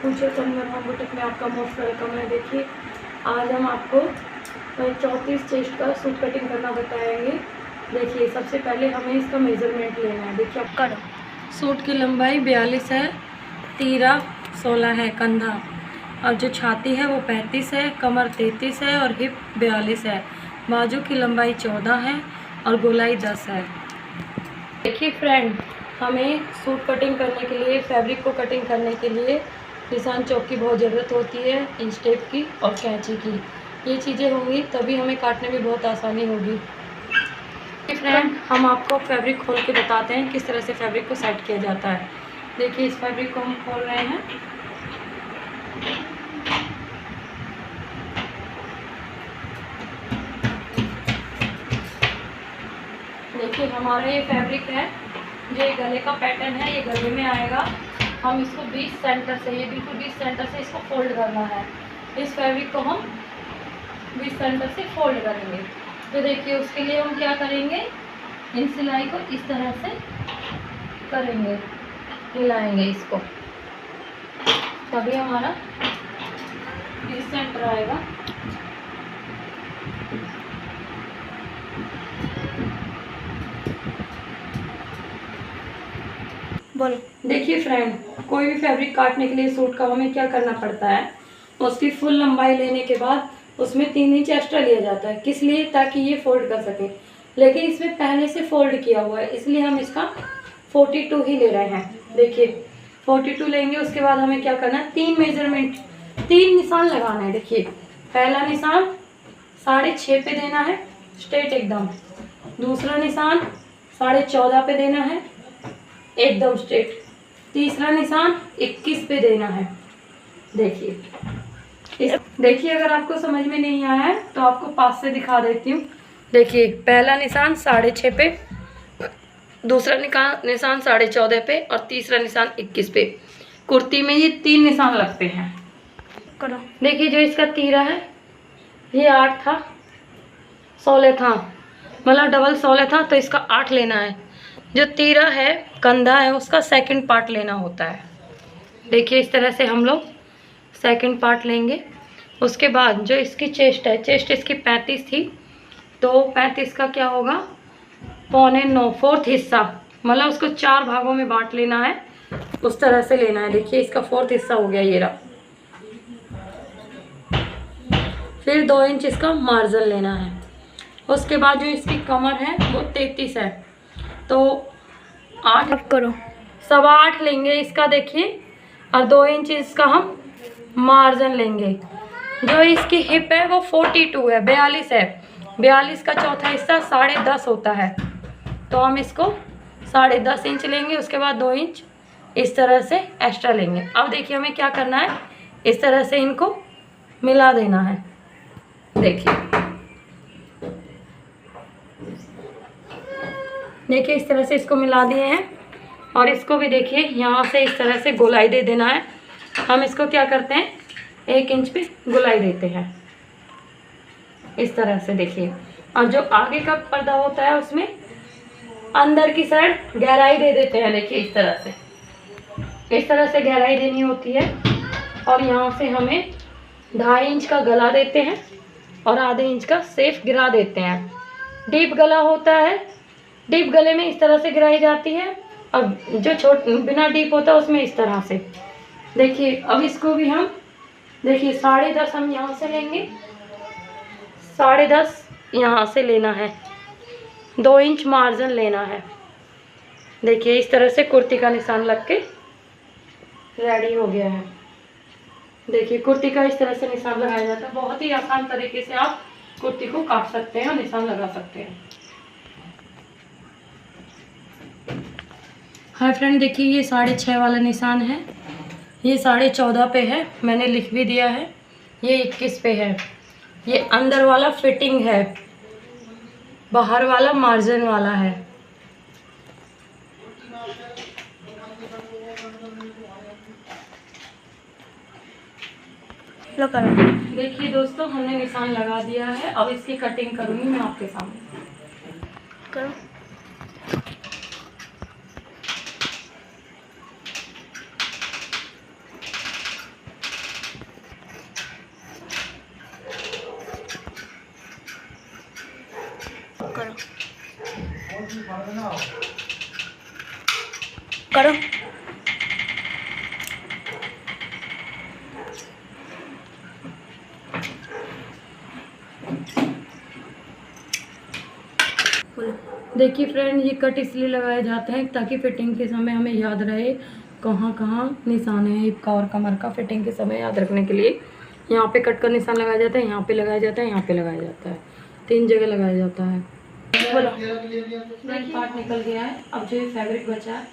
पूछो कमर हम बुटीक में आपका मोस्ट वेलकम है। देखिए आज हम आपको 34 चेस्ट का सूट कटिंग करना बताएंगे। देखिए सबसे पहले हमें इसका मेज़रमेंट लेना है। देखिए आपका सूट की लंबाई 42 है, तीरा 16 है, कंधा और जो छाती है वो 35 है, कमर 33 है और हिप 42 है, बाजू की लंबाई 14 है और गोलाई 10 है। देखिए फ्रेंड, हमें सूट कटिंग करने के लिए, फैब्रिक को कटिंग करने के लिए निशान चौक की बहुत ज़रूरत होती है, इंच टेप की और कैंची की। ये चीज़ें होंगी तभी हमें काटने में बहुत आसानी होगी। फ्रेंड, हम आपको फैब्रिक खोल के बताते हैं किस तरह से फैब्रिक को सेट किया जाता है। देखिए इस फैब्रिक को हम खोल रहे हैं। देखिए हमारा ये फैब्रिक है, ये गले का पैटर्न है, ये गले में आएगा। हम इसको 20 सेंटर से, ये बिल्कुल 20 सेंटर से इसको फोल्ड करना है। इस फैब्रिक को हम 20 सेंटर से फोल्ड करेंगे। तो देखिए उसके लिए हम क्या करेंगे, इन सिलाई को इस तरह से करेंगे, हिलाएंगे इसको, तभी हमारा 20 सेंटर आएगा। बोलो। देखिए फ्रेंड, कोई भी फैब्रिक काटने के लिए सूट का हमें क्या करना पड़ता है, उसकी फुल लंबाई लेने के बाद उसमें 3 इंच एक्स्ट्रा लिया जाता है। किस लिए? ताकि ये फोल्ड कर सके, लेकिन इसमें पहले से फोल्ड किया हुआ है, इसलिए हम इसका 42 ही ले रहे हैं। देखिए 42 लेंगे, उसके बाद हमें क्या करना है, 3 मेजरमेंट, 3 निशान लगाना है। देखिए पहला निशान 6.5 पे देना है, स्ट्रेट एकदम। दूसरा निशान 14.5 पे देना है, एकदम स्ट्रेट। तीसरा निशान 21 पे देना है। देखिए अगर आपको समझ में नहीं आया है तो आपको पास से दिखा देती हूँ। देखिए पहला निशान 6.5 पे, दूसरा निशान 14.5 पे और तीसरा निशान 21 पे। कुर्ती में ये 3 निशान लगते हैं। करो। देखिए जो इसका तीरा है ये 8 था, 16 था, मतलब डबल 16 था, तो इसका 8 लेना है। जो तीरा है, कंधा है, उसका सेकंड पार्ट लेना होता है। देखिए इस तरह से हम लोग सेकंड पार्ट लेंगे। उसके बाद जो इसकी चेस्ट है, चेस्ट इसकी 35 थी, तो 35 का क्या होगा, 8.25, 4th हिस्सा, मतलब उसको 4 भागों में बांट लेना है, उस तरह से लेना है। देखिए इसका 4th हिस्सा हो गया ये रहा। फिर 2 इंच इसका मार्जिन लेना है। उसके बाद जो इसकी कमर है वो 33 है, तो 8 करो, 8.25 लेंगे इसका। देखिए और 2 इंच इसका हम मार्जिन लेंगे। जो इसकी हिप है वो 42 है, 42 है। 42 का चौथा हिस्सा 10.5 होता है, तो हम इसको 10.5 इंच लेंगे। उसके बाद 2 इंच इस तरह से एक्स्ट्रा लेंगे। अब देखिए हमें क्या करना है, इस तरह से इनको मिला देना है। देखिए इस तरह से इसको मिला दिए हैं, और इसको भी देखिए यहाँ से इस तरह से गोलाई दे देना है। हम इसको क्या करते हैं, 1 इंच पे गोलाई देते हैं इस तरह से। देखिए और जो आगे का पर्दा होता है उसमें अंदर की साइड गहराई दे देते हैं। देखिए इस तरह से गहराई देनी होती है, और यहाँ से हमें 2.5 इंच का गला देते हैं और आधे इंच का सेफ गिरा देते हैं। डीप गला होता है, डीप गले में इस तरह से गिराई जाती है, और जो बिना डीप होता है उसमें इस तरह से। देखिए अब इसको भी हम, देखिए 10.5 हम यहाँ से लेंगे, 10.5 यहाँ से लेना है, 2 इंच मार्जिन लेना है। देखिए इस तरह से कुर्ती का निशान लग के रेडी हो गया है। देखिए कुर्ती का इस तरह से निशान लगाया जाता है। बहुत ही आसान तरीके से आप कुर्ती को काट सकते हैं और निशान लगा सकते हैं। हाय फ्रेंड, देखिए ये 6.5 वाला निशान है, ये 14.5 पे है, मैंने लिख भी दिया है। ये 21 पे है। ये अंदर वाला फिटिंग है, बाहर वाला मार्जिन वाला है। देखिए दोस्तों हमने निशान लगा दिया है। अब इसकी कटिंग करूँगी मैं आपके सामने। करो। करो। देखिए फ्रेंड, ये कट इसलिए लगाए जाते हैं ताकि फिटिंग के समय हमें याद रहे कहाँ कहाँ निशान है हिप का और कमर का। फिटिंग के समय याद रखने के लिए यहाँ पे कट का निशान लगाया जाता है, यहाँ पे लगाया जाता है, यहाँ पे लगाया जाता है, 3 जगह लगाया जाता है। बोलो, फ्रंट पार्ट निकल गया है। अब जो ये फैब्रिक बचा है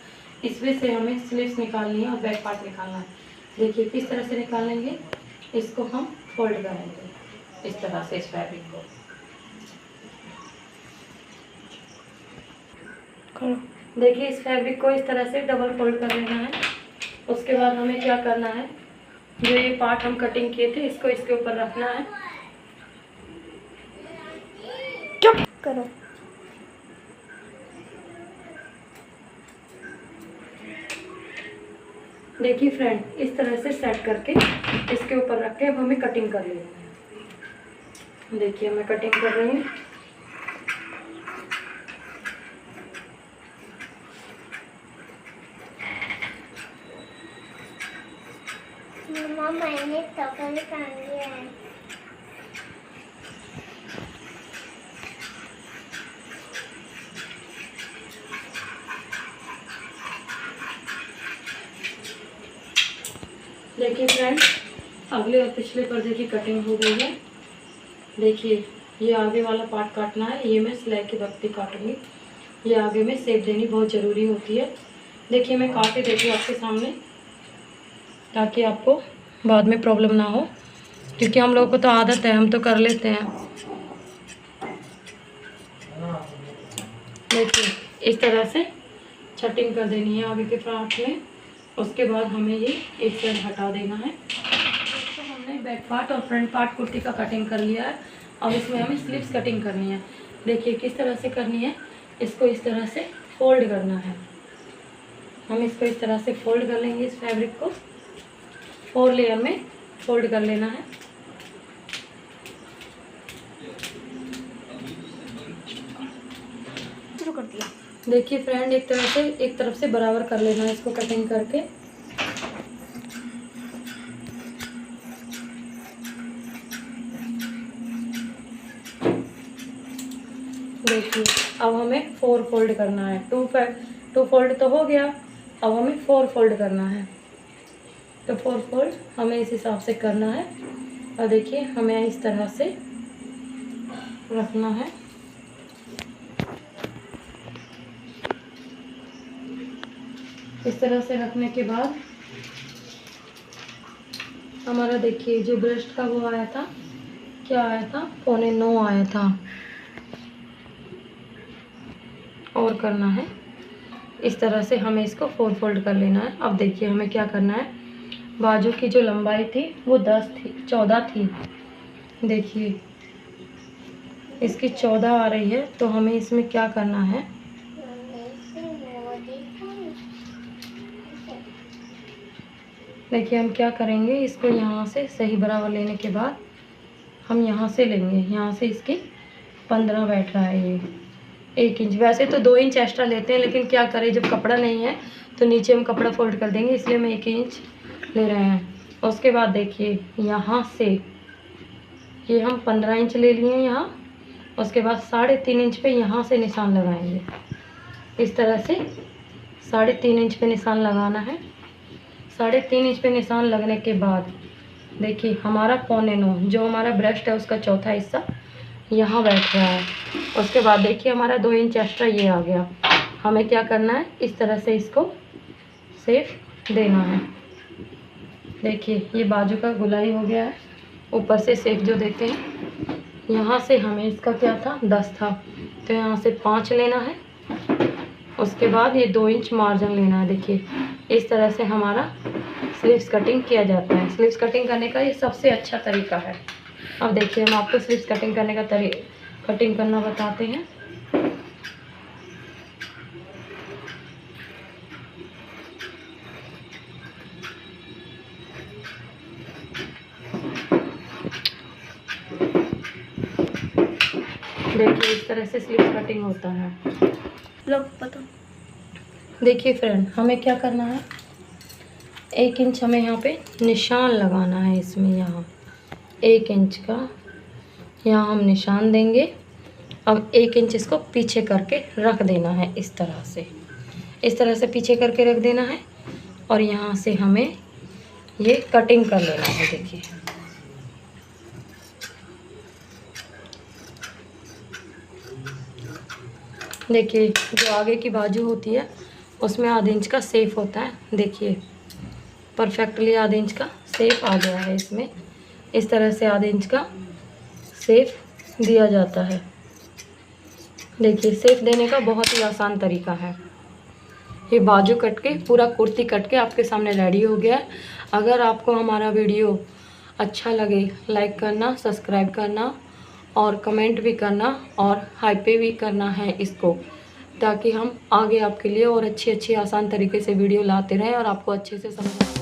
इसमें से हमें स्लीव्स निकालनी है और बैक पार्ट निकालना है। देखिए किस तरह से निकालेंगे, इसको हम फोल्ड करेंगे इस तरह से, इस फैब्रिक को। देखिए इस फैब्रिक को इस तरह से डबल फोल्ड कर लेना है। उसके बाद हमें क्या करना है, जो ये पार्ट हम कटिंग किए थे इसको इसके ऊपर रखना है। चुप करो। देखिए फ्रेंड, इस तरह से सेट करके इसके ऊपर रख के अब हमें कटिंग कर लेनी है। देखिए मैं कटिंग कर रही हूँ। मम्मा मैंने टॉवल पहन लिया है। देखिए फ्रेंड, अगले और पिछले पर्दे की कटिंग हो गई है। देखिए ये आगे वाला पार्ट काटना है, ये मैं सिलाई की बत्ती काटूंगी। ये आगे में शेप देनी बहुत ज़रूरी होती है। देखिए मैं काट के देती हूँ आपके सामने ताकि आपको बाद में प्रॉब्लम ना हो, क्योंकि हम लोगों को तो आदत है, हम तो कर लेते हैं। देखिए इस तरह से कटिंग कर देनी है आगे के पार्ट में। उसके बाद हमें ये एक साइड हटा देना है। तो हमने बैक पार्ट और फ्रंट पार्ट कुर्ती का कटिंग कर लिया है। अब इसमें हमें स्लीव्स कटिंग करनी है। देखिए किस तरह से करनी है, इसको इस तरह से फोल्ड करना है। हम इसको इस तरह से फोल्ड कर लेंगे, इस फैब्रिक को 4 लेयर में फोल्ड कर लेना है। शुरू कर दिया। देखिए फ्रेंड, एक तरफ से बराबर कर लेना है इसको कटिंग करके। देखिए अब हमें 4 फोल्ड करना है। 2 फोल्ड तो हो गया, अब हमें 4 फोल्ड करना है। तो 4 फोल्ड हमें इस हिसाब से करना है। और देखिए हमें इस तरह से रखना है। इस तरह से रखने के बाद हमारा देखिए जो ब्रेस्ट का वो आया था, क्या आया था, 9.25 आया था। और करना है इस तरह से, हमें इसको 4 फोल्ड कर लेना है। अब देखिए हमें क्या करना है, बाजू की जो लंबाई थी वो 14 थी। देखिए इसकी 14 आ रही है, तो हमें इसमें क्या करना है, देखिए हम क्या करेंगे, इसको यहाँ से सही बराबर लेने के बाद हम यहाँ से लेंगे, यहाँ से इसकी 15 बैठ रहा है ये 1 इंच। वैसे तो 2 इंच एक्स्ट्रा लेते हैं, लेकिन क्या करें जब कपड़ा नहीं है तो नीचे हम कपड़ा फोल्ड कर देंगे, इसलिए हम 1 इंच ले रहे हैं। उसके बाद देखिए यहाँ से ये हम 15 इंच ले लिए यहाँ। उसके बाद 3.5 इंच पे यहाँ से निशान लगाएंगे। इस तरह से 3.5 इंच पे निशान लगाना है। 3.5 इंच पे निशान लगने के बाद देखिए हमारा 9.25 जो हमारा ब्रेस्ट है उसका चौथा हिस्सा यहाँ बैठ रहा है। उसके बाद देखिए हमारा 2 इंच एक्स्ट्रा ये आ गया। हमें क्या करना है, इस तरह से इसको शेप देना है। देखिए ये बाजू का गुलाई हो गया है। ऊपर से शेप जो देते हैं, यहाँ से हमें इसका क्या था 10 था, तो यहाँ से 5 लेना है। उसके बाद ये 2 इंच मार्जिन लेना है। देखिए इस तरह से हमारा स्लीव्स कटिंग किया जाता है। स्लीव्स कटिंग करने का ये सबसे अच्छा तरीका है। अब देखिए हम आपको स्लीव्स कटिंग करने का कटिंग करना बताते हैं। देखिए इस तरह से स्लीव्स कटिंग होता है। लोग पता। देखिए फ्रेंड, हमें क्या करना है, 1 इंच हमें यहाँ पे निशान लगाना है इसमें, यहाँ 1 इंच का यहाँ हम निशान देंगे। अब 1 इंच इसको पीछे करके रख देना है, इस तरह से पीछे करके रख देना है। और यहाँ से हमें ये कटिंग कर लेना है। देखिए जो आगे की बाजू होती है उसमें आधे इंच का सेफ होता है। देखिए परफेक्टली आधे इंच का सेफ आ गया है इसमें। इस तरह से आधे इंच का सेफ दिया जाता है। देखिए सेफ देने का बहुत ही आसान तरीका है। ये बाजू कट के, पूरा कुर्ती कट के आपके सामने रेडी हो गया है। अगर आपको हमारा वीडियो अच्छा लगे, लाइक करना, सब्सक्राइब करना और कमेंट भी करना और हाइप पे भी करना है इसको, ताकि हम आगे आपके लिए और अच्छी आसान तरीके से वीडियो लाते रहें और आपको अच्छे से समझ